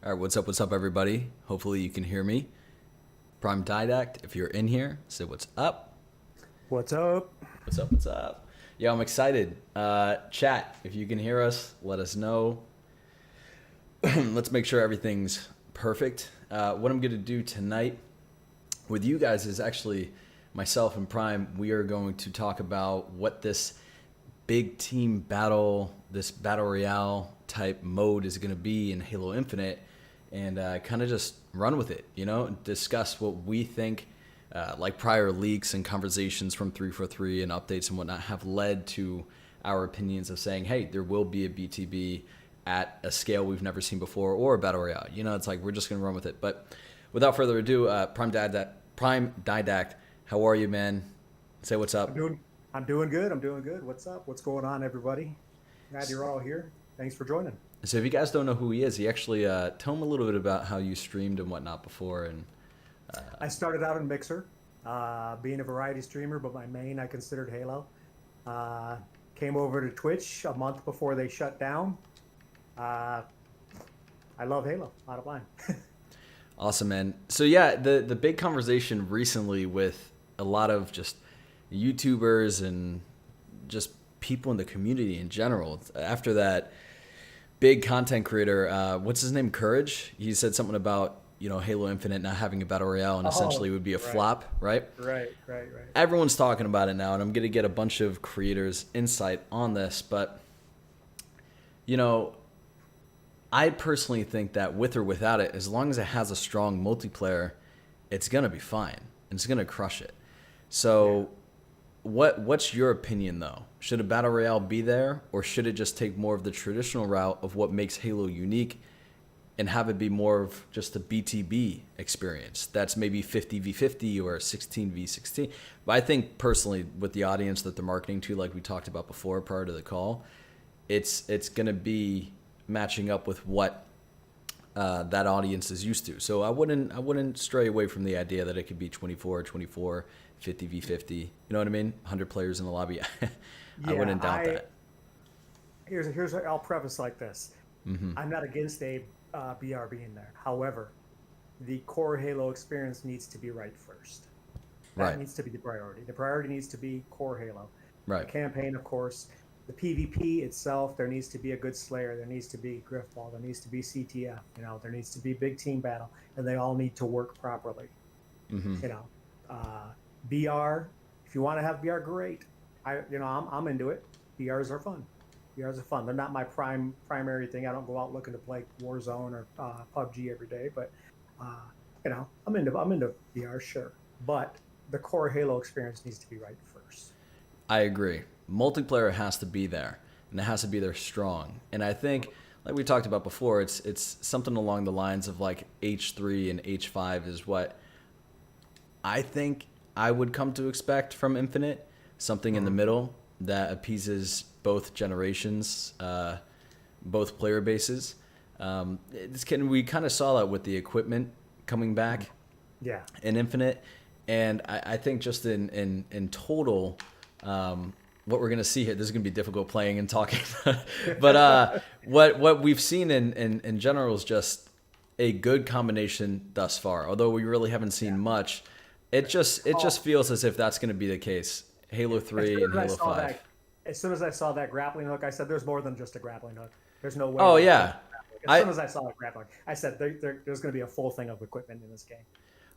All right, what's up, everybody? Hopefully you can hear me. Prime Didact, if you're in here, say what's up. What's up? What's up? Yeah, I'm excited. Chat, if you can hear us, let us know. Let's make sure everything's perfect. What I'm going to do tonight with you guys is actually myself and Prime. We are going to talk about what this big team battle, this battle royale type mode is going to be in Halo Infinite, and kind of just run with it, discuss what we think, like prior leaks and conversations from 343 and updates and whatnot have led to our opinions of saying, hey, there will be a BTB at a scale we've never seen before, or a battle royale. It's like we're just going to run with it. But without further ado, Prime Didact, how are you, man? Say what's up. I'm doing good. I'm doing good. What's up? What's going on, everybody? Glad you're all here. Thanks for joining. So if you guys don't know who he is, he actually tell him a little bit about how you streamed and whatnot before. And I started out in Mixer, being a variety streamer, but my main I considered Halo. Came over to Twitch a month before they shut down. I love Halo. Bottom line. Awesome, man. So yeah, the big conversation recently with a lot of just YouTubers and just people in the community in general, after that big content creator, what's his name, Courage, he said something about Halo Infinite not having a battle royale and essentially would be a flop, right? Right. Everyone's talking about it now, and I'm going to get a bunch of creators' insight on this, but I personally think that with or without it, as long as it has a strong multiplayer, it's going to be fine, and it's going to crush it. So what's your opinion, though? Should a battle royale be there, or should it just take more of the traditional route of what makes Halo unique and have it be more of just a BTB experience that's maybe 50v50 or 16v16? But I think personally, with the audience that they're marketing to, like we talked about before prior to the call, it's going to be matching up with what that audience is used to. So I wouldn't stray away from the idea that it could be 24, 50v50. You know what I mean? 100 players in the lobby. I wouldn't doubt that. Here's I'll preface like this. Mm-hmm. I'm not against a BR being there. However, the core Halo experience needs to be right first. That needs to be the priority. The priority needs to be core Halo. Right. The campaign, of course. The PvP itself, there needs to be a good Slayer. There needs to be Griffball. There needs to be CTF. There needs to be big team battle, and they all need to work properly. Mm-hmm. BR, if you want to have BR, great. I'm into it. BRs are fun. BRs are fun. They're not my primary thing. I don't go out looking to play Warzone or PUBG every day, but I'm into BR, sure. But the core Halo experience needs to be right first. I agree. Multiplayer has to be there, and it has to be there strong. And I think, like we talked about before, it's something along the lines of like H3 and H5 is what I think I would come to expect from Infinite. Something in the middle that appeases both generations, both player bases. We kind of saw that with the equipment coming back in Infinite. And I think just in total, what we're going to see here, this is going to be difficult playing and talking, but what we've seen in general is just a good combination thus far. Although we really haven't seen much, it just feels as if that's going to be the case. Halo 3 and Halo 5. As soon as I saw that grappling hook, I said, there's more than just a grappling hook. There's no way. Oh, yeah. As soon as I saw that grappling hook, I said, there's going to be a full thing of equipment in this game.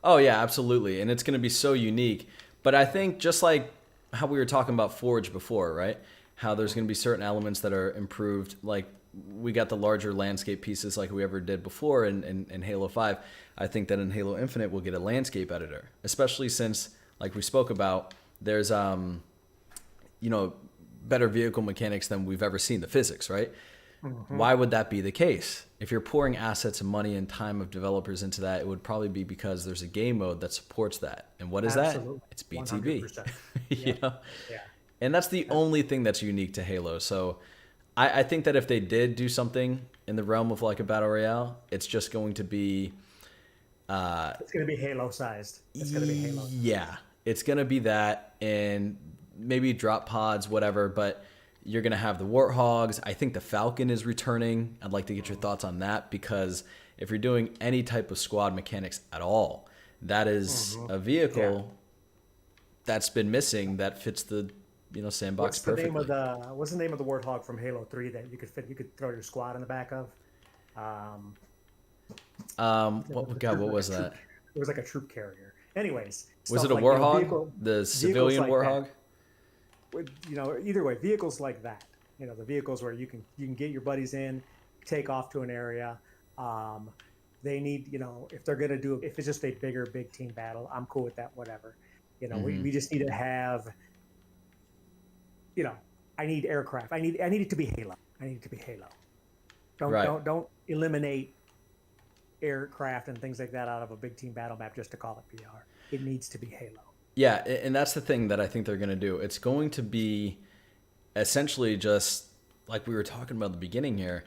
Oh, yeah, absolutely. And it's going to be so unique. But I think just like how we were talking about Forge before, right? How there's going to be certain elements that are improved. Like we got the larger landscape pieces like we ever did before in Halo 5. I think that in Halo Infinite we'll get a landscape editor, especially since, like we spoke about, there's better vehicle mechanics than we've ever seen, the physics, right? Mm-hmm. Why would that be the case? If you're pouring assets and money and time of developers into that, it would probably be because there's a game mode that supports that. And what is that? It's BTB. Yeah. And that's the only thing that's unique to Halo. So I think that if they did do something in the realm of like a battle royale, it's just going to be it's going to be Halo sized. It's going to be Halo. Yeah, it's going to be that, and maybe drop pods, whatever, but you're going to have the Warthogs. I think the Falcon is returning. I'd like to get your thoughts on that, because if you're doing any type of squad mechanics at all, that is a vehicle that's been missing that fits the sandbox perfectly. What's the name of the Warthog from Halo 3 that you could throw your squad in the back of? What was that? It was like a troop carrier. Anyways, Was it a Warhog? The civilian like Warhog? Either way, vehicles like that. The vehicles where you can get your buddies in, take off to an area. They need, if they're gonna if it's just a big team battle, I'm cool with that. Whatever. We just need to have. I need aircraft. I need it to be Halo. I need it to be Halo. Don't eliminate aircraft and things like that out of a big team battle map just to call it PR. It needs to be Halo. Yeah, and that's the thing that I think they're going to do. It's going to be essentially just like we were talking about at the beginning here,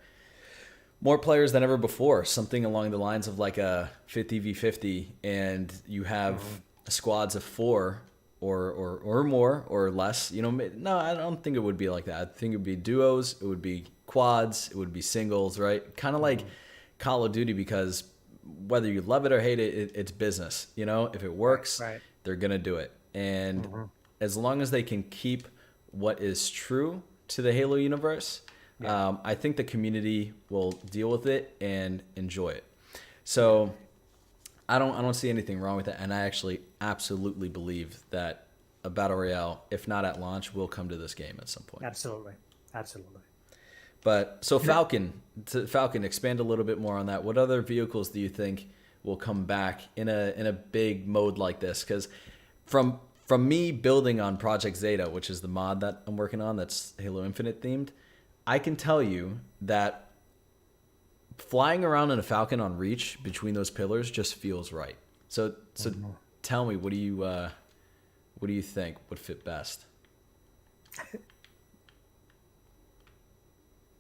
more players than ever before, something along the lines of like a 50v50, and you have squads of 4 or more or less. No, I don't think it would be like that. I think it would be duos, it would be quads, it would be singles, right? Kind of like Call of Duty, because whether you love it or hate it, it's business. If it works, they're going to do it. And as long as they can keep what is true to the Halo universe, I think the community will deal with it and enjoy it. So I don't see anything wrong with that. And I actually absolutely believe that a Battle Royale, if not at launch, will come to this game at some point. Absolutely. But so Falcon, expand a little bit more on that. What other vehicles do you think will come back in a big mode like this? Because from me building on Project Zeta, which is the mod that I'm working on that's Halo Infinite themed, I can tell you that flying around in a Falcon on Reach between those pillars just feels right. So tell me, what do you think would fit best?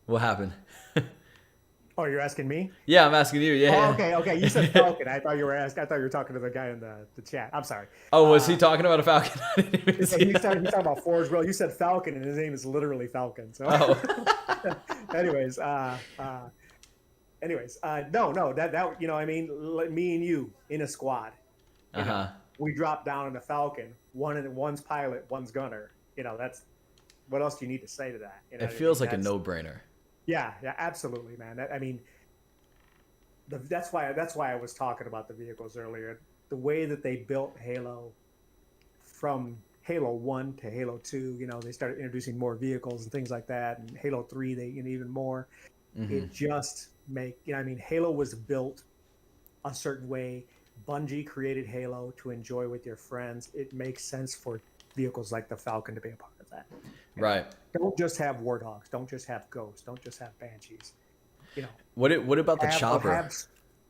What happened? Oh, you're asking me? Yeah, I'm asking you. Yeah. Oh, okay. You said Falcon. I thought you were talking to the guy in the chat. I'm sorry. Oh, was he talking about a Falcon? I didn't even see he's talking about Forge World. You said Falcon, and his name is literally Falcon. So, anyways, no. That me and you in a squad. We drop down in a Falcon. One's pilot, one's gunner. That's what else do you need to say to that? It feels like a no-brainer. Yeah, absolutely, man. That's why I was talking about the vehicles earlier. The way that they built Halo from Halo 1 to Halo 2, they started introducing more vehicles and things like that. And Halo 3, they even more. It just Halo was built a certain way. Bungie created Halo to enjoy with your friends. It makes sense for vehicles like the Falcon to be a part of that. Right. Don't just have Warthogs. Don't just have Ghosts. Don't just have Banshees. What about the chopper?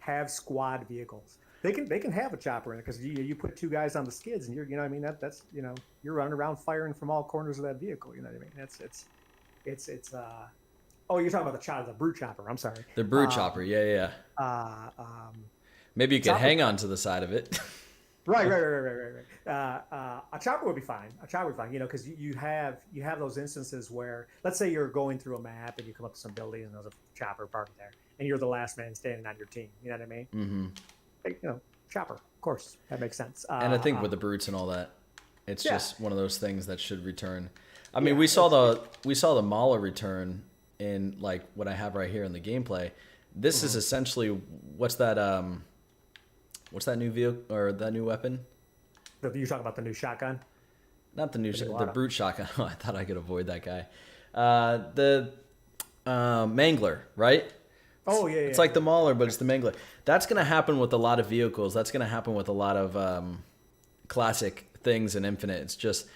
Have squad vehicles. They can have a chopper in it, because you put 2 guys on the skids and that's you're running around firing from all corners of that vehicle. You know what I mean? It's oh, you're talking about the brute chopper. I'm sorry. The brute chopper. Yeah. Maybe you could hang on to the side of it. Right. A chopper would be fine. Because you have those instances where, let's say you're going through a map and you come up to some building and there's a chopper parked there, and you're the last man standing on your team. You know what I mean? Chopper. Of course, that makes sense. And I think with the brutes and all that, it's just one of those things that should return. I mean, we saw the Mauler return in like what I have right here in the gameplay. This is essentially what's that new vehicle or that new weapon? You're talking about the new shotgun? Not the new the brute shotgun. Oh, I thought I could avoid that guy. The Mangler, right? Oh yeah. It's like the Mauler, but it's the Mangler. That's going to happen with a lot of vehicles. That's going to happen with a lot of classic things in Infinite. It's just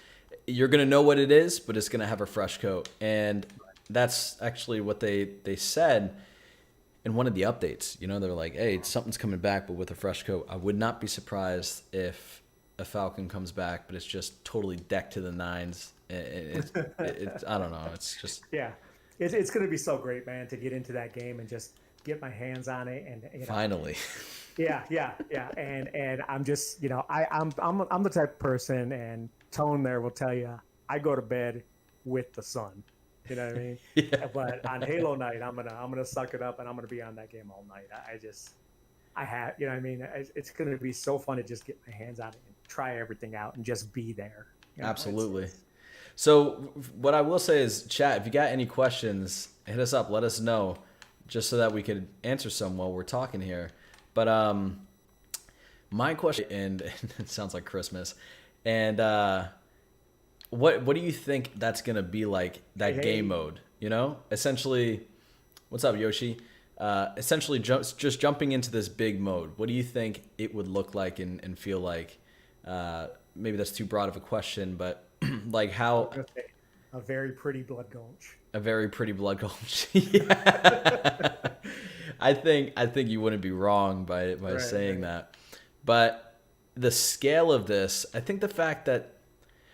you're going to know what it is, but it's going to have a fresh coat, and that's actually what they said in one of the updates. They're like, hey, something's coming back, but with a fresh coat. I would not be surprised if a Falcon comes back, but it's just totally decked to the nines. It's I don't know. It's just it's going to be so great, man, to get into that game and just get my hands on it. And finally, yeah. And I'm just I'm the type of person, and Tone there will tell you, I go to bed with the sun. You know what I mean? Yeah. But on Halo night, I'm gonna suck it up and I'm gonna be on that game all night. I have, you know what I mean? It's gonna be so fun to just get my hands on it and try everything out and just be there. You know, Absolutely. it's So what I will say is, chat, if you got any questions, hit us up. Let us know, just so that we could answer some while we're talking here. But my question, and it sounds like Christmas, and what do you think that's gonna be like, that hey, game mode? You know, essentially, what's up, Yoshi? Essentially, just jumping into this big mode. What do you think it would look like and feel like? Maybe that's too broad of a question, but like I was how gonna say, a very pretty blood gulch. a very pretty blood gulch. Yeah. I think you wouldn't be wrong by saying Right. that. But the scale of this, I think the fact that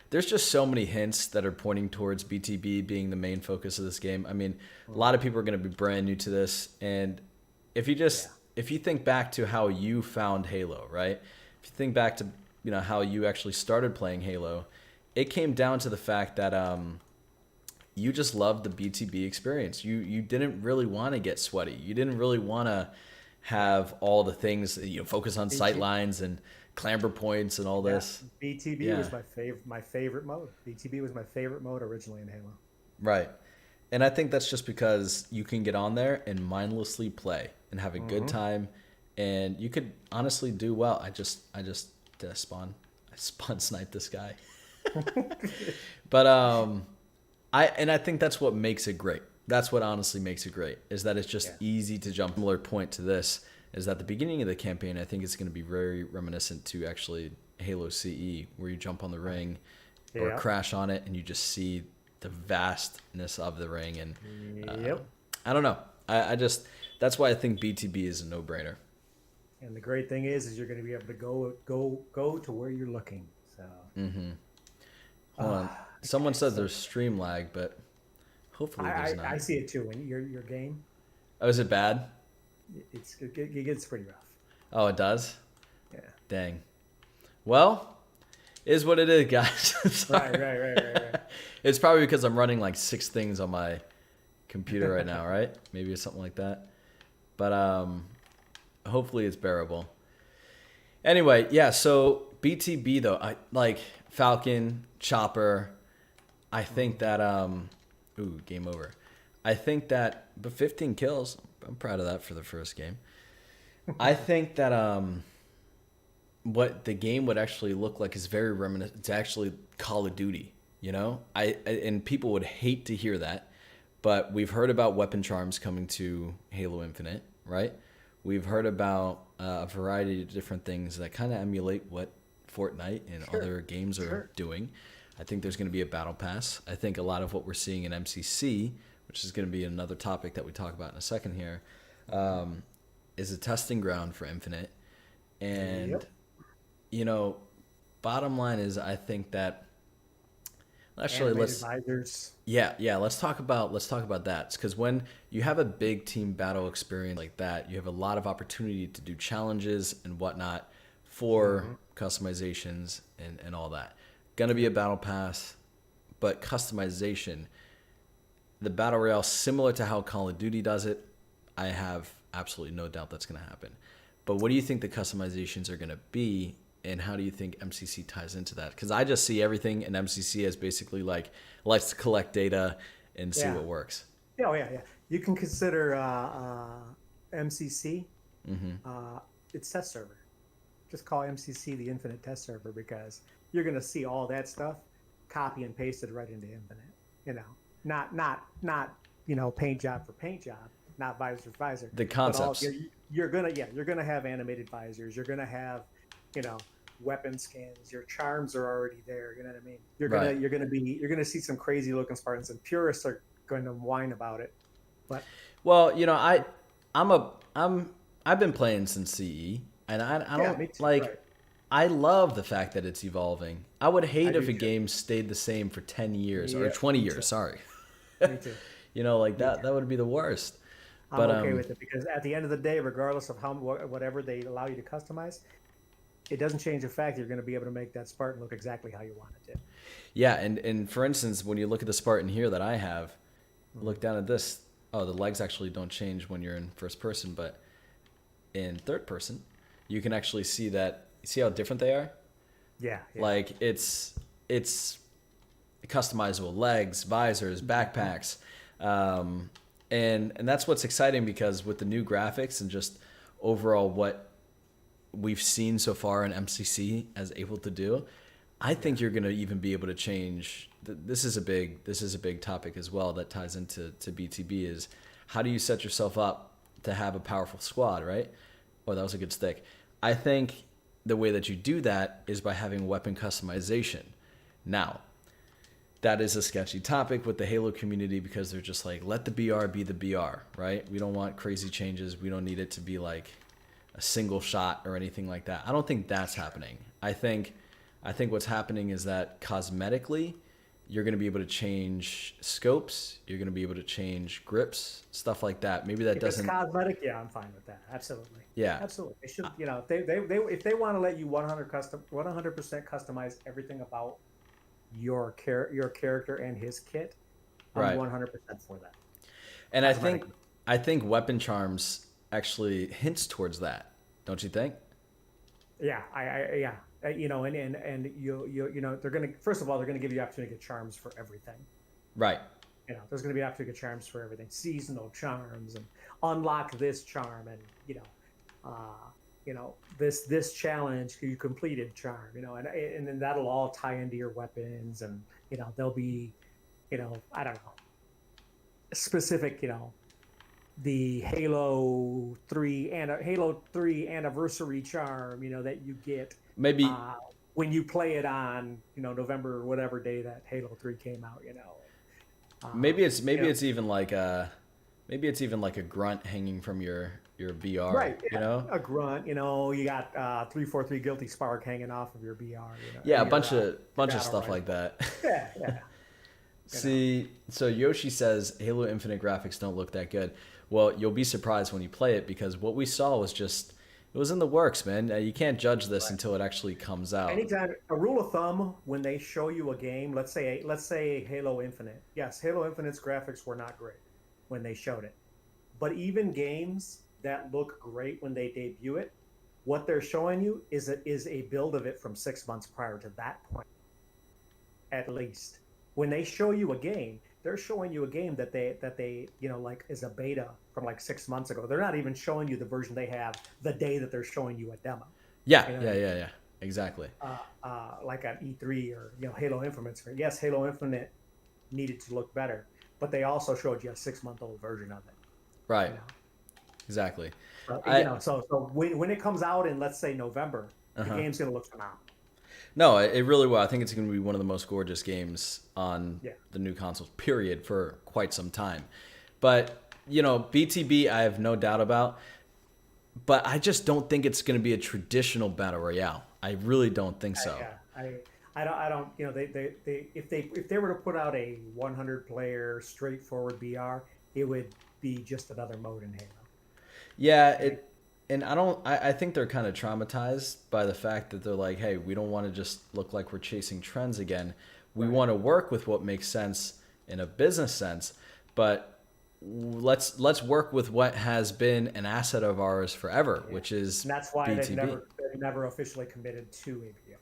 there's just so many hints that are pointing towards BTB being the main focus of this game. I mean, a lot of people are going to be brand new to this, and if you Yeah. just if you think back to how you found Halo, right? If you think back to how you actually started playing Halo, it came down to the fact that you just loved the BTB experience. You didn't really want to get sweaty. You didn't really want to have all the things, focus on sight BT, lines and clamber points and all yeah, this. BTB Yeah, was my favorite mode. BTB was my favorite mode originally in Halo. right. And I think that's just because you can get on there and mindlessly play and have a good Hmm. time, and you could honestly do well. I just did I spawn sniped this guy. But I think that's what makes it great. That's what honestly makes it great, is that it's just Yeah. easy to jump. Similar point to this is that the beginning of the campaign, I think it's going to be very reminiscent to actually Halo CE, where you jump on the ring or Yeah. crash on it and you just see the vastness of the ring. And Yep. I don't know. I just, that's why I think BTB is a no-brainer. And the great thing is you're going to be able to go to where you're looking. So, Hold on. Someone okay. said So there's stream lag, but hopefully there's I not. see it too. When your game, Oh, is it bad? it gets pretty rough. Oh, it does? Yeah. Dang. Well, is what it is, guys. Right. Sorry. Right. Right. Right. Right. It's probably because I'm running like 6 things on my computer right now, right? Maybe it's something like that. But hopefully it's bearable. Anyway, yeah, so BTB though, I like Falcon, Chopper. I think that ooh, game over. I think that, but 15 kills. I'm proud of that for the first game. I think that what the game would actually look like is very reminiscent. It's actually Call of Duty, you know? And people would hate to hear that, but we've heard about weapon charms coming to Halo Infinite, right? We've heard about a variety of different things that kind of emulate what Fortnite and Sure. other games are Sure. doing. I think there's going to be a battle pass. I think a lot of what we're seeing in MCC, which is going to be another topic that we talk about in a second here, is a testing ground for Infinite. And Yep. you know, bottom line is, I think that actually Animated let's visors. yeah, let's talk about that, because when you have a big team battle experience like that, you have a lot of opportunity to do challenges and whatnot for Hmm. customizations and all that. Gonna be a battle pass, but customization, the battle royale, similar to how Call of Duty does it, I have absolutely no doubt that's going to happen. But what do you think the customizations are going to be, and how do you think MCC ties into that? Because I just see everything in MCC as basically like, let's collect data and see Yeah. what works. Yeah. Oh, yeah. Yeah. You can consider MCC. It's test server. Just call MCC the Infinite Test Server because you're going to see all that stuff copy and pasted right into Infinite. You know, not paint job for paint job, not visor for visor, The but concepts. you're gonna have animated visors. You're gonna have you know weapon skins. Your charms are already there. You know what I mean? Right. You're gonna see some crazy looking Spartans, and purists are going to whine about it. But Well, I'm I've been playing since CE, and I yeah, don't me too. like. Right? I love the fact that it's evolving. I would I hate do if a too. game stayed the same for 10 years or Yeah, 20 me too. years, sorry. Me too. Like Me that too. would be the worst. I'm But okay with it because at the end of the day, regardless of how whatever they allow you to customize, it doesn't change the fact you're going to be able to make that Spartan look exactly how you want it to. yeah, and for instance, when you look at the Spartan here that I have, look down at this. Oh, the legs actually don't change when you're in first person, but in third person, you can actually see that. See how different they are? Yeah, yeah. Like it's customizable legs, visors, backpacks, and that's what's exciting because with the new graphics and just overall what we've seen so far in MCC as able to do, I think you're going to even be able to change. This is a big topic as well that ties into BTB is how do you set yourself up to have a powerful squad, right? Oh, that was a good stick. I think the way that you do that is by having weapon customization. Now, that is a sketchy topic with the Halo community because they're just like, let the BR be the BR, right? We don't want crazy changes. We don't need it to be like a single shot or anything like that. I don't think that's happening. I think what's happening is that cosmetically, you're going to be able to change scopes. You're going to be able to change grips, stuff like that. Maybe that If doesn't. it's cosmetic, yeah, I'm fine with that. Absolutely. Yeah. Absolutely. They should, if they want to let you 100% customize everything about your character and his kit, I'm Right. 100% for that. And I think weapon charms actually hints towards that. Don't you think? Yeah, yeah. And they're gonna first of all they're gonna give you the opportunity to get charms for everything. Right. There's gonna be an opportunity to get charms for everything, seasonal charms, and unlock this charm, and this challenge you completed charm, and then that'll all tie into your weapons, and there'll be, I don't know, specific, the Halo 3 anniversary charm, that you get Maybe when you play it on, November or whatever day that Halo 3 came out, maybe it's even like a grunt hanging from your BR, right, you know? a grunt, you got 343 Guilty Spark hanging off of your BR, Yeah, a bunch of stuff like that. Yeah. See, so Yoshi says Halo Infinite graphics don't look that good. Well, you'll be surprised when you play it because what we saw was just it was in the works, man. You can't judge this until it actually comes out. Anytime, a rule of thumb when they show you a game, let's say Halo Infinite. Yes, Halo Infinite's graphics were not great when they showed it, but even games that look great when they debut it, what they're showing you is a build of it from 6 months prior to that point, at least. When they show you a game, they're showing you a game that they like is a beta from like 6 months ago. They're not even showing you the version they have the day that they're showing you a demo. Yeah. Exactly. Like at E3 or Halo Infinite. Yes, Halo Infinite needed to look better, but they also showed you a 6-month-old version of it. Right. Exactly. So when it comes out in, let's say, November, the game's gonna look phenomenal. No, it really will. I think it's going to be one of the most gorgeous games on the new consoles, period, for quite some time. But, BTB, I have no doubt about. But I just don't think it's going to be a traditional battle royale. I really don't think so. I don't. If they were to put out a 100-player straightforward BR, it would be just another mode in Halo. Yeah, and I think they're kind of traumatized by the fact that they're like, hey, we don't want to just look like we're chasing trends again. We want to work with what makes sense in a business sense, but let's work with what has been an asset of ours forever, which is and that's why BTB. they've never officially committed to ABO.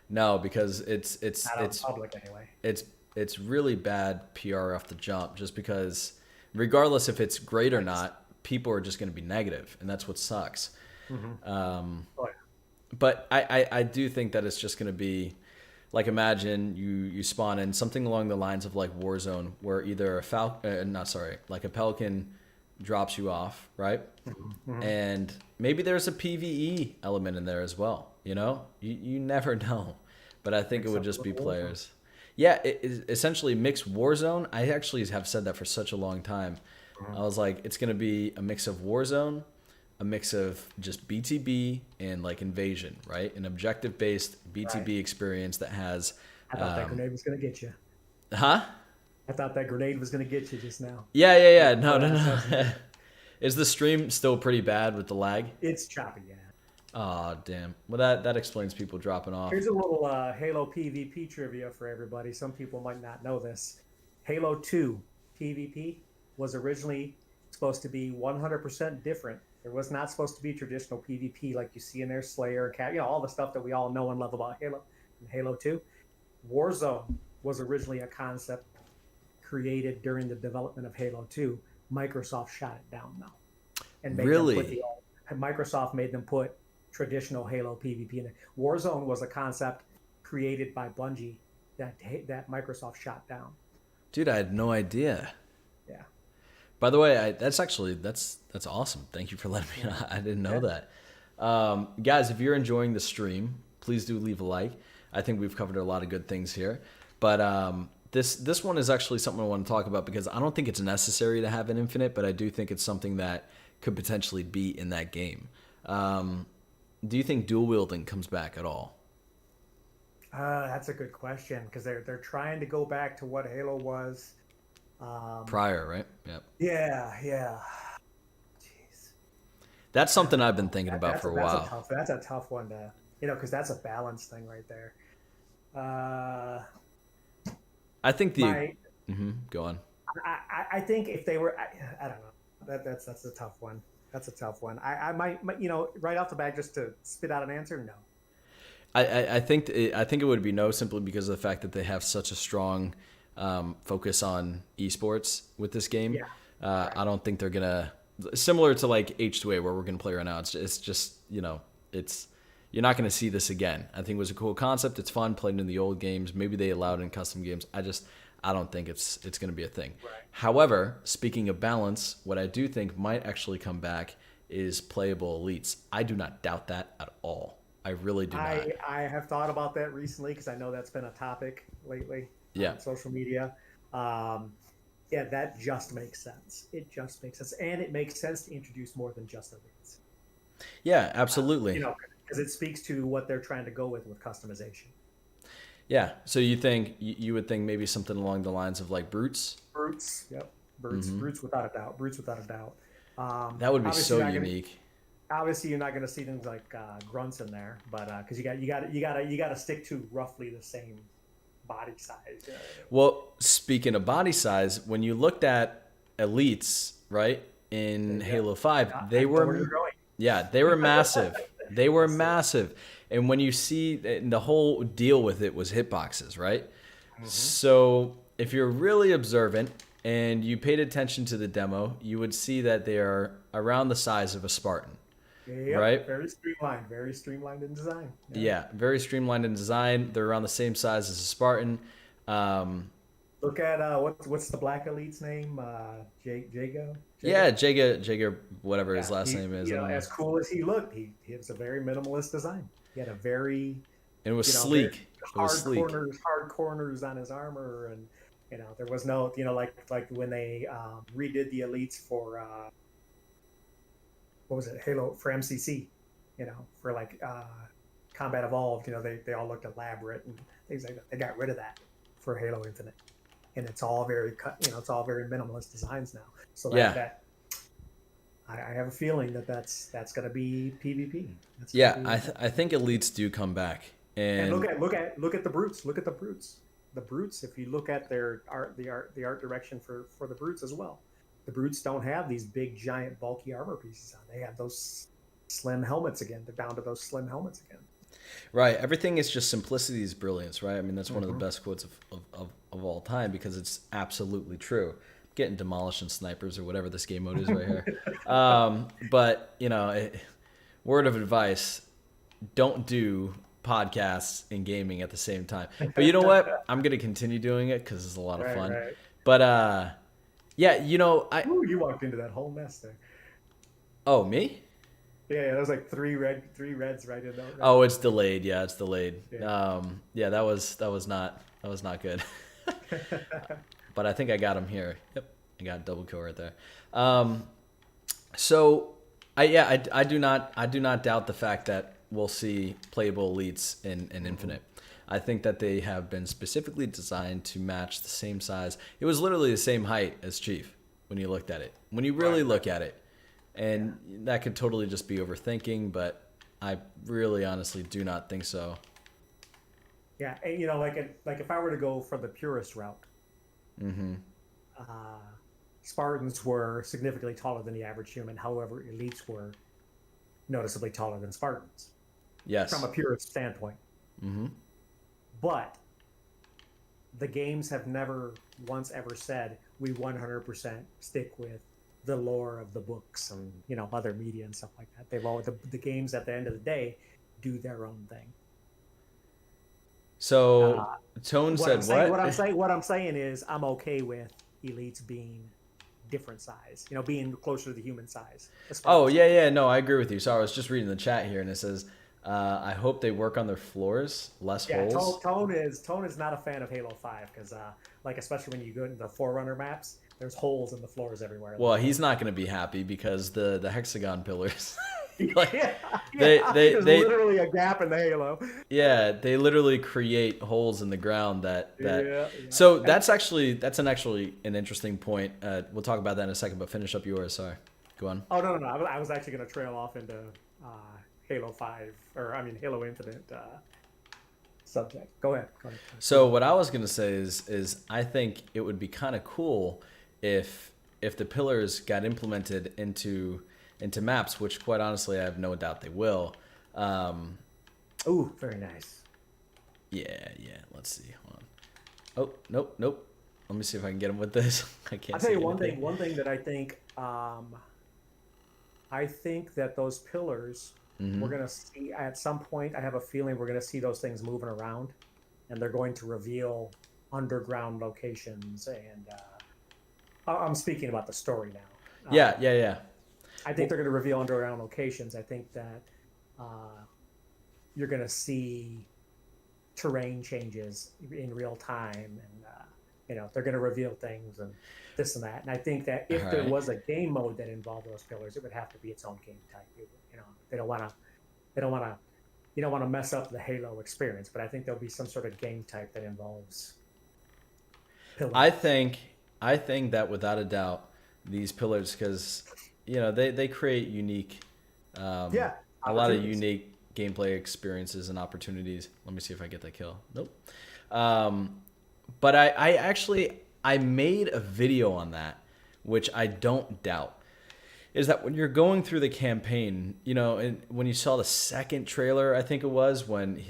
No, because it's public anyway. It's really bad PR off the jump, just because regardless if it's great or not, people are just going to be negative, and that's what sucks. But I do think that it's just going to be like, imagine you spawn in something along the lines of like Warzone, where either a Pelican drops you off, right? And maybe there's a PvE element in there as well. You never know, but I think it would just be players. Yeah, it essentially mixed Warzone. I actually have said that for such a long time. I was like, it's going to be a mix of Warzone, a mix of just BTB and like Invasion, right? An objective-based BTB experience that has... I thought that grenade was going to get you. Huh? I thought that grenade was going to get you just now. Yeah. No. Is the stream still pretty bad with the lag? It's choppy, yeah. Oh, damn. Well, that explains people dropping off. Here's a little Halo PvP trivia for everybody. Some people might not know this. Halo 2 PvP was originally supposed to be 100% different. There was not supposed to be traditional PvP like you see in their Slayer, all the stuff that we all know and love about Halo and Halo 2. Warzone was originally a concept created during the development of Halo 2. Microsoft shot it down now and made them put Really? Microsoft made them put traditional Halo PvP in it. Warzone was a concept created by Bungie that Microsoft shot down. Dude, I had no idea. Yeah. By the way, that's actually that's awesome. Thank you for letting me know. I didn't know Yeah. that. Guys, if you're enjoying the stream, please do leave a like. I think we've covered a lot of good things here. But this one is actually something I want to talk about because I don't think it's necessary to have an infinite, but I do think it's something that could potentially be in that game. Do you think dual wielding comes back at all? That's a good question because they're trying to go back to what Halo was. Prior, right? Yep. Yeah. Jeez. That's something I've been thinking about That's for a, a that's a while. tough that's a tough one to because that's a balance thing right there. Uh, I think the my go on. I think if they were I don't know that's a tough one. That's a tough one. I might right off the bat just to spit out an answer. No. I think it would be no simply because of the fact that they have such a strong focus on esports with this game. Yeah. Right. I don't think they're gonna similar to like H2A where we're gonna play right now. It's just it's you're not gonna see this again. I think it was a cool concept. It's fun playing in the old games. Maybe they allowed it in custom games. I don't think it's gonna be a thing. Right. However, speaking of balance, what I do think might actually come back is playable elites. I do not doubt that at all. I really do not. I have thought about that recently because I know that's been a topic lately Yeah. on social media. Um, yeah, that just makes sense. It just makes sense, and it makes sense to introduce more than just elites. Yeah, absolutely. Because it speaks to what they're trying to go with customization. Yeah. So you would think maybe something along the lines of like brutes? Brutes, yep, brutes without a doubt, brutes without a doubt. That would be Obviously, so not gonna, unique. obviously, you're not going to see things like grunts in there, but because you got to stick to roughly the same body size. Well, speaking of body size, when you looked at elites, right, in Halo 5, they I know where you're were going. yeah, they were massive. They were Yes, sir. massive. And when you see the whole deal with it was hitboxes, right? So, if you're really observant and you paid attention to the demo, you would see that they are around the size of a Spartan. Yep, Right? very streamlined in design. Yeah. Yeah, very streamlined in design. They're around the same size as a Spartan. Um, Look at what's the black elite's name? Jago. yeah, Jaga, whatever his Yeah, last name is. I don't know. as cool as he looked, he was a very minimalist design. He had a very And it was very sleek. It was sleek. hard corners on his armor, and there was no like when they redid the elites for what was it, Halo for MCC, for like Combat Evolved, they all looked elaborate and things like that. They got rid of that for Halo Infinite, and it's all very it's all very minimalist designs now. So Yeah. I have a feeling that's going to be PvP. That's Yeah, gonna be, I think elites do come back. and And look at the brutes. Look at the brutes. The brutes. If you look at their art, the art direction for the brutes as well. The brutes don't have these big, giant, bulky armor pieces on. They have those slim helmets again. They're down to those slim helmets again. right, everything is just simplicity is brilliance, right? I mean, that's one of the best quotes of all time because it's absolutely true. Getting demolished in snipers or whatever this game mode is right here. But, word of advice, don't do podcasts and gaming at the same time. But you know what? I'm going to continue doing it because it's a lot of fun. Right. But, yeah, Ooh, you walked into that whole mess there. Oh, me? Yeah, there was like three reds right in there. Right. Oh, it's delayed. Yeah, it's delayed. Yeah. Yeah, that was not good. But I think I got him here. Yep, I got a double kill right there. So I do not doubt the fact that we'll see playable elites in Infinite. I think that they have been specifically designed to match the same size. It was literally the same height as Chief when you looked at it. When you really look at it, and that could totally just be overthinking, but I really honestly do not think so. Yeah, and like if I were to go for the purist route, Spartans were significantly taller than the average human. However, elites were noticeably taller than Spartans from Yes. a purist standpoint. Mm-hmm. But the games have never once ever said we 100% stick with the lore of the books and other media and stuff like that. They've always the games at the end of the day do their own thing. So Uh, Tone what I'm said saying, what? what I'm saying is I'm okay with elites being different size, being closer to the human size, the Oh Spartan yeah, size. yeah. No, I agree with you. So I was just reading the chat here, and it says, "I hope they work on their floors, less Yeah, holes." Tone is not a fan of Halo 5 because like especially when you go into the Forerunner maps, there's holes in the floors everywhere in the Well, world. he's not going to be happy because the hexagon pillars, like Yeah, they yeah. they There's they literally a gap in the Halo. yeah, they literally create holes in the ground that. Yeah, yeah. So And that's actually an interesting point. We'll talk about that in a second, but finish up yours. Sorry, go on. oh no, no, no. I was actually going to trail off into uh, Halo 5, or I mean Halo Infinite subject. Go ahead. Go ahead. So what I was gonna say is I think it would be kind of cool if the pillars got implemented into maps, which quite honestly I have no doubt they will. Um, Ooh, very nice. yeah, yeah. Let's see. Hold on. Oh, nope, nope. Let me see if I can get him with this. I I'll can't tell see you anything. one thing that I think that those pillars Hmm. we're going to see at some point. I have a feeling we're going to see those things moving around, and they're going to reveal underground locations. And I'm speaking about the story now. Yeah, yeah, yeah. I think Well, they're going to reveal underground locations. I think that uh, you're going to see terrain changes in real time, and they're going to reveal things and this and that. And I think that all if there right. was a game mode that involved those pillars, it would have to be its own game type. They don't want to they don't want to you don't want to mess up the Halo experience, but I think there'll be some sort of game type that involves I pillars. think I think that without a doubt these pillars, because they create unique, um, Yeah, a lot of opportunities. unique gameplay experiences and opportunities. Let me see if I get that kill. Nope. Um, but I actually I made a video on that, which I don't doubt. Is that when you're going through the campaign, and when you saw the second trailer, I think it was when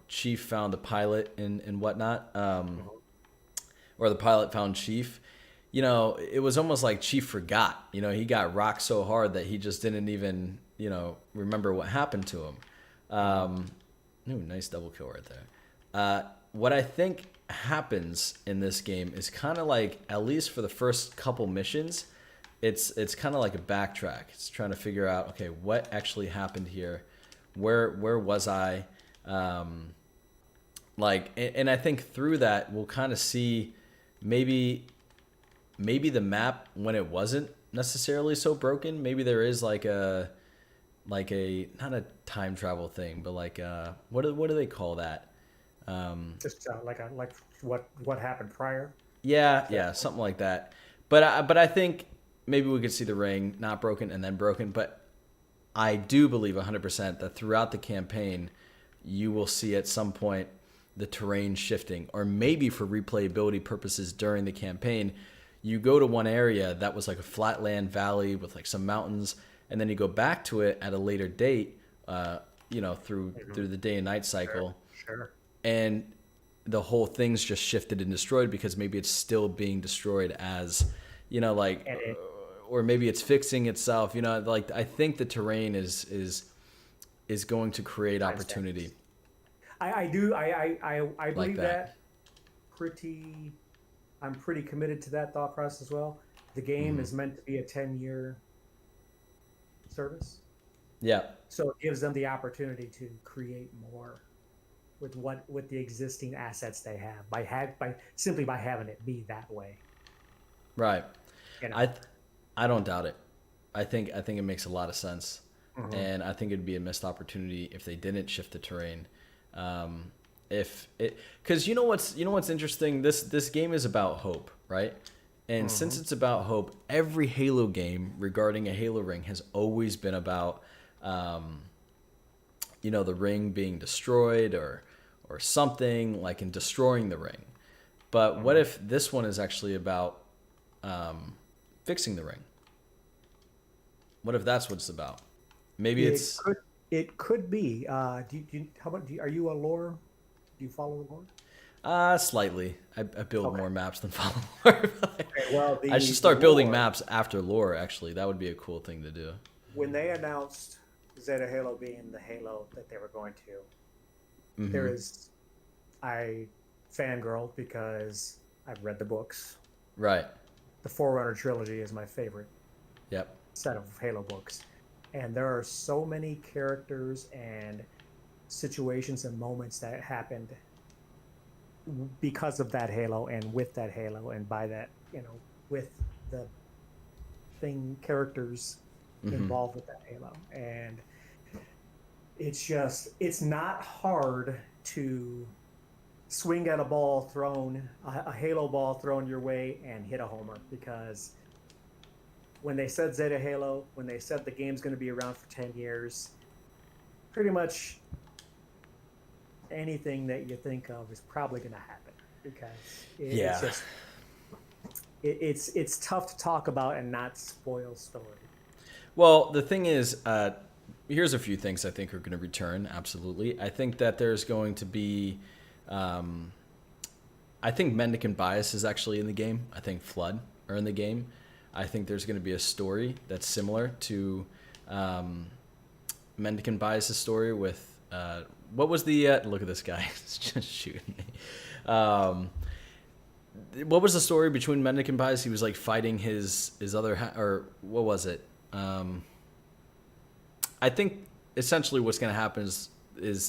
Chief found the pilot and whatnot. Mhm. Or the pilot found Chief, it was almost like Chief forgot. He got rocked so hard that he just didn't even, remember what happened to him. Uh-huh. Ooh, nice double kill right there. What I think happens in this game is kind of like, at least for the first couple missions, it's kind of like a backtrack. It's trying to figure out, okay, what actually happened here? Where was I? Um, and I think through that we'll kind of see maybe the map when it wasn't necessarily so broken. Maybe there is like a not a time travel thing, but like what do they call that? Just like what happened prior. Yeah, To yeah, something like that. But I think maybe we could see the ring not broken and then broken. But I do believe 100% that throughout the campaign, you will see at some point the terrain shifting, or maybe for replayability purposes during the campaign, you go to one area that was like a flatland valley with like some mountains, and then you go back to it at a later date, Mhm. through the day and night Sure, cycle, sure. and the whole thing's just shifted and destroyed because maybe it's still being destroyed as, like, And it or maybe it's fixing itself. Like I think the terrain is going to create opportunity timestamps. I do I like believe that. that pretty I'm pretty committed to that thought process as well. The game Hmm. is meant to be a 10-year service, Yeah, so it gives them the opportunity to create more with the existing assets they have by simply by having it be that way. right. You know. I I don't doubt it. I think it makes a lot of sense, Hmm. and I think it'd be a missed opportunity if they didn't shift the terrain. Um, if it, because you know what's interesting. This game is about hope, right? And since Hmm. it's about hope, every Halo game regarding a Halo ring has always been about, um, the ring being destroyed or something like in destroying the ring. But what Hmm. if this one is actually about fixing the ring? What if that's what it's about? Maybe It it's could it could be. How about are you a lore? Do you follow the lore? slightly. I build Okay. more maps than follow lore. Okay. Well, I should the start building lore, maps after lore. Actually, that would be a cool thing to do. when they announced Zeta Halo being the Halo that they were going to, there Mm-hmm. is I fangirl because I've read the books. Right. The Forerunner trilogy is my favorite Yep. set of Halo books. And there are so many characters and situations and moments that happened because of that Halo and with that Halo and by that, with the characters Mm-hmm. involved with that Halo. And it's not hard to swing at a Halo ball thrown your way and hit a homer, because when they said Zeta Halo, when they said the game's going to be around for 10 years, pretty much anything that you think of is probably going to happen, because it's Yeah. just it's tough to talk about and not spoil story. Well, the thing is, here's a few things I think are going to return. Absolutely, I think that there's going to be. I think Mendicant Bias is actually in the game. I think Flood are in the game. I think there's going to be a story that's similar to Mendicant Bias's story with what was the look at this guy he's just shooting me. What was the story between Mendicant Bias? He was like fighting his other or what was it? I think essentially what's going to happen is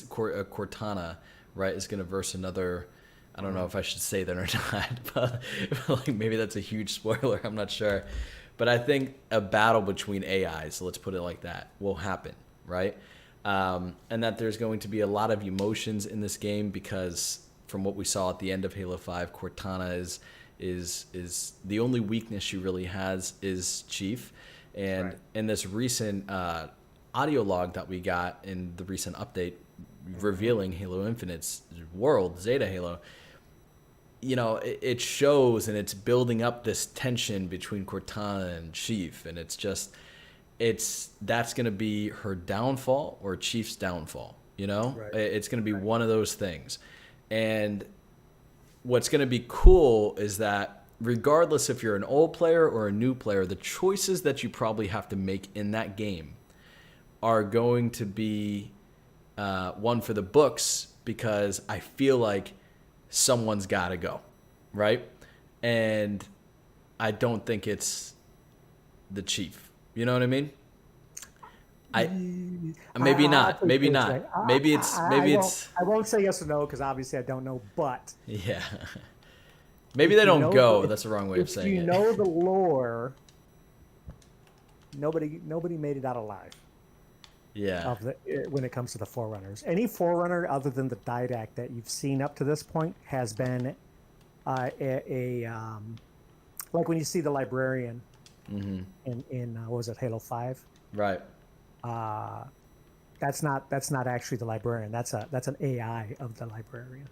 Cortana, right, is going to verse another. I don't know if I should say that or not, but like maybe that's a huge spoiler. I'm not sure, but I think a battle between AIs, let's put it like that, will happen, right? And that there's going to be a lot of emotions in this game because from what we saw at the end of Halo 5, Cortana is the only weakness she really has is Chief, and Right. in this recent audio log that we got in the recent update revealing Halo Infinite's world, Zeta Halo, it shows and it's building up this tension between Cortana and Chief, and that's going to be her downfall or Chief's downfall. Right. It's going to be one of those things. And what's going to be cool is that regardless if you're an old player or a new player, the choices that you probably have to make in that game are going to be one for the books, because I feel like someone's got to go, right? And I don't think it's the Chief. You know what I mean? Maybe not. Maybe not. Maybe it's I won't say yes or no because obviously I don't know. But yeah. Maybe if they you don't know go. the- That's the wrong way of if saying you it. know the lore, nobody made it out alive Yeah. of when it comes to the Forerunners. Any Forerunner other than the Didact that you've seen up to this point has been like when you see the Librarian Mm-hmm. in what was it, Halo 5? Right. That's not actually the Librarian. That's an AI of the Librarian.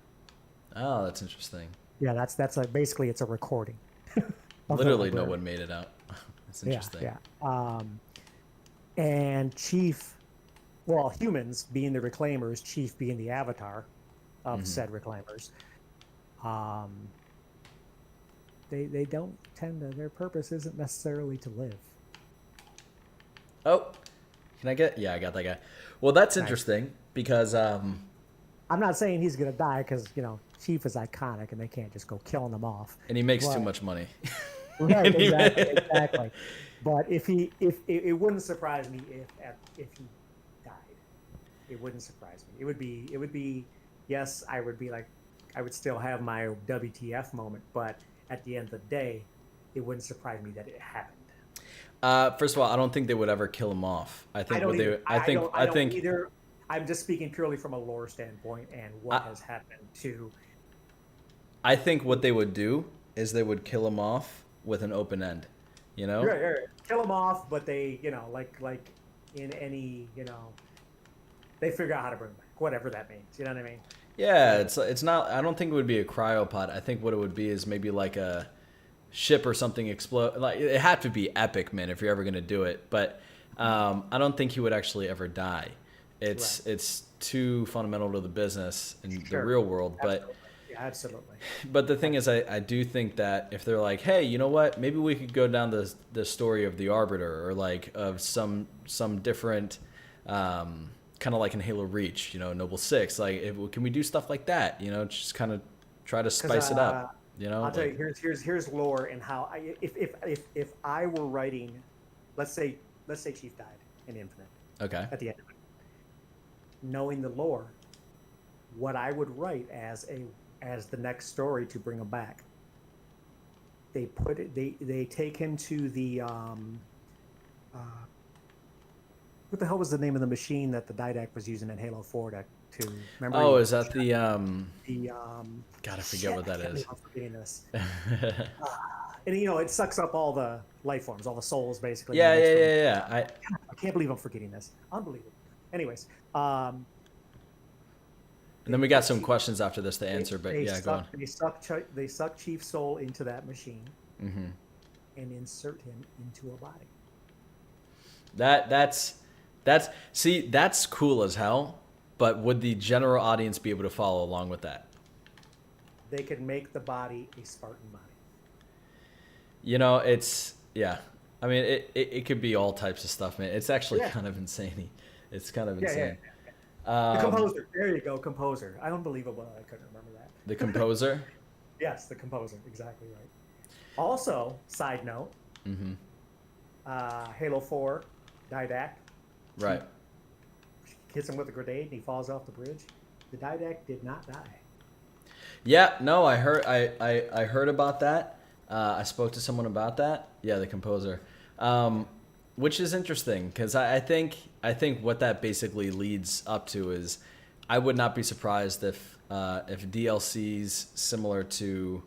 Oh, that's interesting. Yeah, that's like basically it's a recording. of the Literally, no Librarian. one made it out. That's Yeah, interesting. yeah. And Chief, well, humans being the Reclaimers, Chief being the avatar of said Reclaimers, they don't tend to. Their purpose isn't necessarily to live. Oh, can I get? Yeah, I got that guy. Well, that's Nice. interesting because I'm not saying he's gonna die because Chief is iconic and they can't just go killing him off. and he makes too But- much money. Right, exactly. But if it wouldn't surprise me if he died. It wouldn't surprise me. It would be yes, I would be like, I would still have my WTF moment, but at the end of the day, it wouldn't surprise me that it happened. First of all, I don't think they would ever kill him off. I think I don't what they. either. I think. don't, I don't think. either. I'm just speaking purely from a lore standpoint and what has happened to. I think what they would do is they would kill him off with an open end. Right. Kill him off, but they, like in any, they figure out how to bring him back, whatever that means. You know what I mean? Yeah, it's not. I don't think it would be a cryopod. I think what it would be is maybe like a ship or something explode. Like it had to be epic, man, if you're ever gonna do it. But I don't think he would actually ever die. Right. It's too fundamental to the business and the Sure. real world. Absolutely. Yeah, absolutely. But the thing is, I do think that if they're like, hey, you know what, maybe we could go down the story of the Arbiter or like of some different kind of like in Halo Reach, you know, Noble Six. Like, can we do stuff like that? You know, just kind of try to spice it up. You know, I'll tell like, you, here's lore and how if I were writing, let's say Chief died in Infinite okay, at the end of it, knowing the lore, what I would write as the next story to bring him back. They take him to the what the hell was the name of the machine that the Didact was using in Halo 4 to remember? oh, is that the the God, I forget what that is. I'm forgetting this. And you know, it sucks up all the life forms, all the souls, basically. Yeah. I can't believe I'm forgetting this. Unbelievable. Anyways, And then we got some questions after this to answer, but yeah, go on. They suck Chief's soul into that machine Mm-hmm. and insert him into a body. That's cool as hell. But would the general audience be able to follow along with that? They could make the body a Spartan body. You know, yeah. I mean, it could be all types of stuff, man. It's actually kind of insane. It's kind of insane. The composer. There you go, composer. Unbelievable. I couldn't remember that. The composer? Yes, the composer. Exactly right. Also, side note, Halo 4, Didact. Right. Hits him with a grenade and he falls off the bridge. The Didact did not die. Yeah, no, I heard about that. I spoke to someone about that. Yeah, the composer. Which is interesting because I think what that basically leads up to is I would not be surprised if DLCs similar to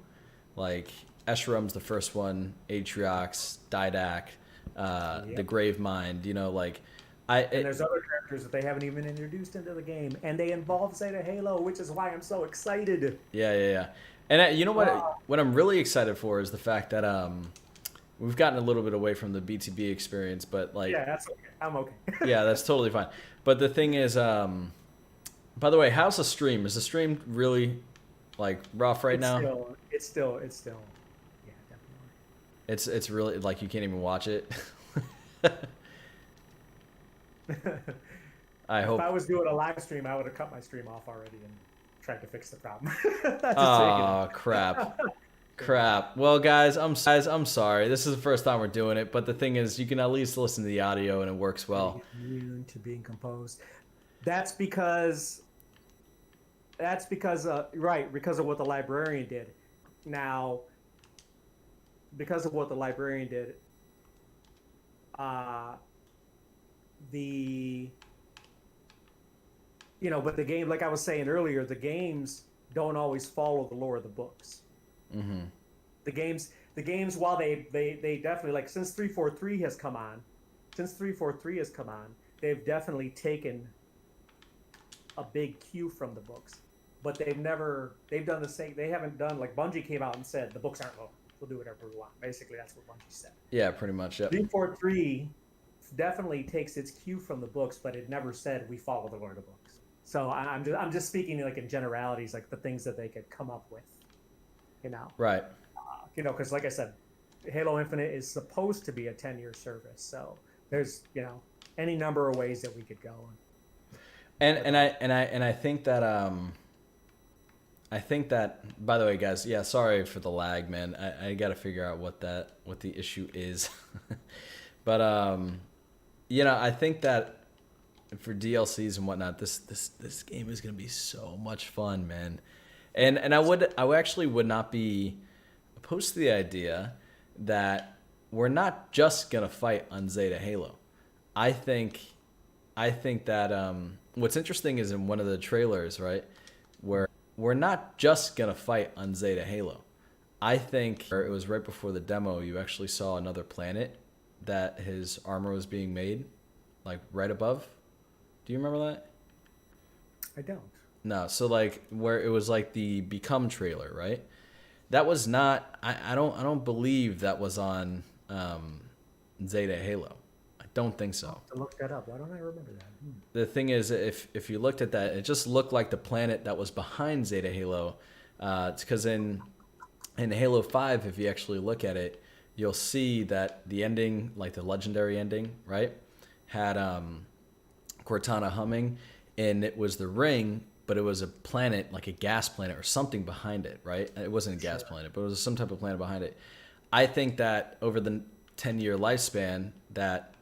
like Escherum's the first one, Atriox, Didact, the Gravemind, you know, like and there's other characters that they haven't even introduced into the game, and they involve Zeta Halo, which is why I'm so excited. Yeah. And you know what I'm really excited for is the fact that we've gotten a little bit away from the BTB experience, but like that's okay. I'm okay. Yeah, that's totally fine. But the thing is, by the way, how's the stream? Is the stream really like rough right now? It's still. Yeah, definitely. It's really like you can't even watch it. If I was doing a live stream, I would have cut my stream off already and tried to fix the problem. Oh crap. Well, guys, I'm sorry. This is the first time we're doing it, but the thing is, you can at least listen to the audio and it works well. Immune to being composed. That's because because of what the librarian did. Now, because of what the librarian did, but the game, like I was saying earlier, the games don't always follow the lore of the books. Mm-hmm. The games, while they definitely, like, since 343 has come on, they've definitely taken a big cue from the books, but they've done the same. They haven't done, like, Bungie came out and said the books aren't low. We'll do whatever we want. Basically, that's what Bungie said. Yeah, pretty much. Yeah. 343 definitely takes its cue from the books, but it never said we follow the lore of the books. So I'm just speaking like in generalities, like the things that they could come up with, you know. Right. Because like I said, Halo Infinite is supposed to be a 10-year service, so there's any number of ways that we could go. And I think that by the way, guys, yeah, sorry for the lag, man. I got to figure out what the issue is. But I think that for DLCs and whatnot, this game is gonna be so much fun, man. And I actually would not be opposed to the idea that we're not just gonna fight on Zeta Halo. I think that what's interesting is in one of the trailers, right, where we're not just gonna fight on Zeta Halo. I think it was right before the demo, you actually saw another planet that his armor was being made, like right above. Do you remember that? I don't. No, so like where it was like the Become trailer, right? That was not. I don't believe that was on Zeta Halo. I don't think so. To look that up. Why don't I remember that? The thing is, if you looked at that, it just looked like the planet that was behind Zeta Halo. It's because in Halo 5, if you actually look at it, you'll see that the ending, like the legendary ending, right, had Cortana humming, and it was the ring, but it was a planet, like a gas planet or something behind it, right? It wasn't a gas planet, but it was some type of planet behind it. I think that over the 10-year lifespan, that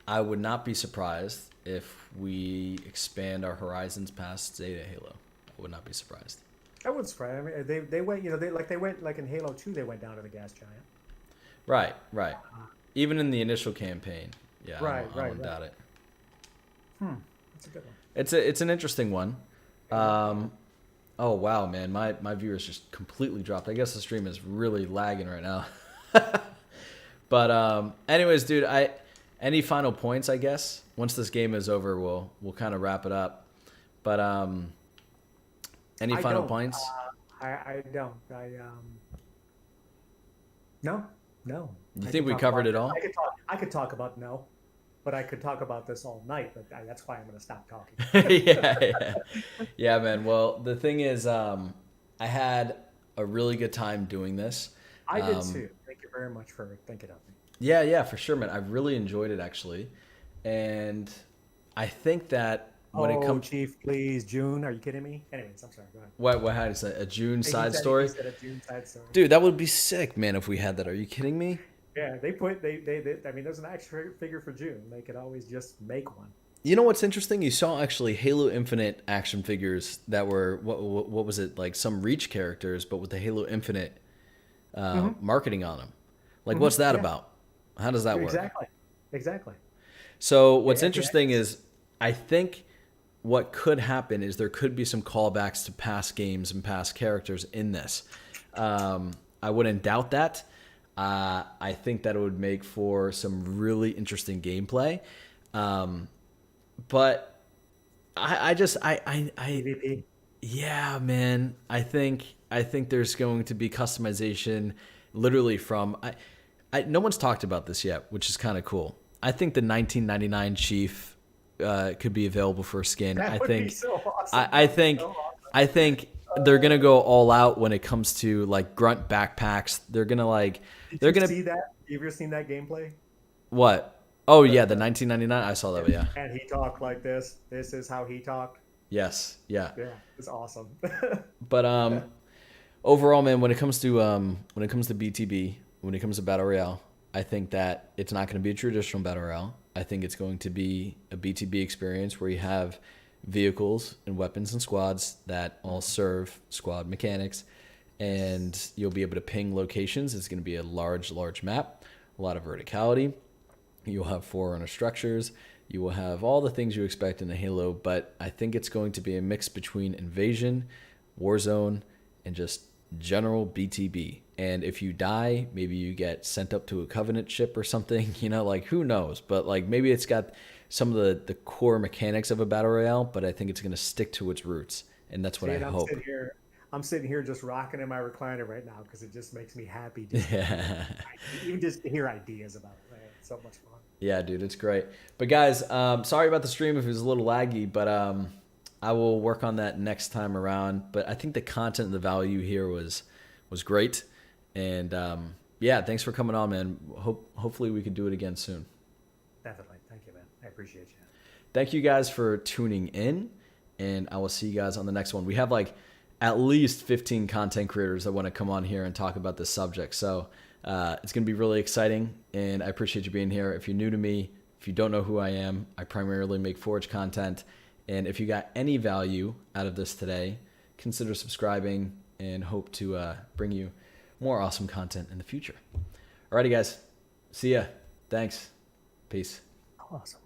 I would not be surprised if we expand our horizons past Zeta Halo. I would not be surprised. I wouldn't surprise. I mean, they went, they went like in Halo 2, they went down to the gas giant. Right. Even in the initial campaign, yeah, I don't doubt it. That's a good one. It's an interesting one. Oh wow, man, my viewers just completely dropped. I guess the stream is really lagging right now. But anyways, dude, any final points? I guess once this game is over, we'll kind of wrap it up. But any final points? I don't. No. You think we covered it all? I could talk about no, but I could talk about this all night. But that's why I'm going to stop talking. Yeah, man. Well, the thing is, I had a really good time doing this. I did too. Thank you very much for thinking of me. Yeah, for sure, man. I really enjoyed it actually, and I think that when it comes, Chief, please, June. Are you kidding me? Anyways, I'm sorry. Go ahead. What had to say? A June side story? He said a June side story. Dude, that would be sick, man. If we had that, are you kidding me? Yeah, they I mean, there's an action figure for June. They could always just make one. You know what's interesting? You saw actually Halo Infinite action figures that were what was it, like some Reach characters, but with the Halo Infinite marketing on them. Like, what's that about? How does that work? Exactly. So what's interesting is, I think what could happen is there could be some callbacks to past games and past characters in this. I wouldn't doubt that. I think that it would make for some really interesting gameplay. But I PvP. Yeah, man. I think there's going to be customization literally from no one's talked about this yet, which is kind of cool. I think the 1999 Chief could be available for a skin. That would be so awesome. I think they're gonna go all out when it comes to like grunt backpacks. They're gonna see that? Have you ever seen that gameplay? What? Oh yeah, the 1999. I saw that. Yeah. And he talked like this. This is how he talked. Yes. Yeah. Yeah, it's awesome. But overall, man, when it comes to BTB, when it comes to Battle Royale, I think that it's not going to be a traditional Battle Royale. I think it's going to be a BTB experience where you have vehicles and weapons and squads that all serve squad mechanics, and you'll be able to ping locations. It's going to be a large map, a lot of verticality. You'll have forerunner structures. You will have all the things you expect in a Halo, but I think it's going to be a mix between Invasion, Warzone, and just general BTB. And if you die, maybe you get sent up to a Covenant ship or something, like who knows? But like maybe it's got some of the core mechanics of a Battle Royale, but I think it's going to stick to its roots. And that's what I hope. I'm sitting here just rocking in my recliner right now because it just makes me happy. Even just to hear ideas about it. Man, it's so much fun. Yeah, dude, it's great. But guys, sorry about the stream if it was a little laggy, but I will work on that next time around. But I think the content and the value here was great. And yeah, thanks for coming on, man. Hopefully we could do it again soon. Definitely. Thank you, man. I appreciate you. Thank you guys for tuning in, and I will see you guys on the next one. We have like at least 15 content creators that want to come on here and talk about this subject. So it's going to be really exciting, and I appreciate you being here. If you're new to me, if you don't know who I am, I primarily make Forge content. And if you got any value out of this today, consider subscribing, and hope to bring you more awesome content in the future. Alrighty, guys. See ya. Thanks. Peace. Awesome.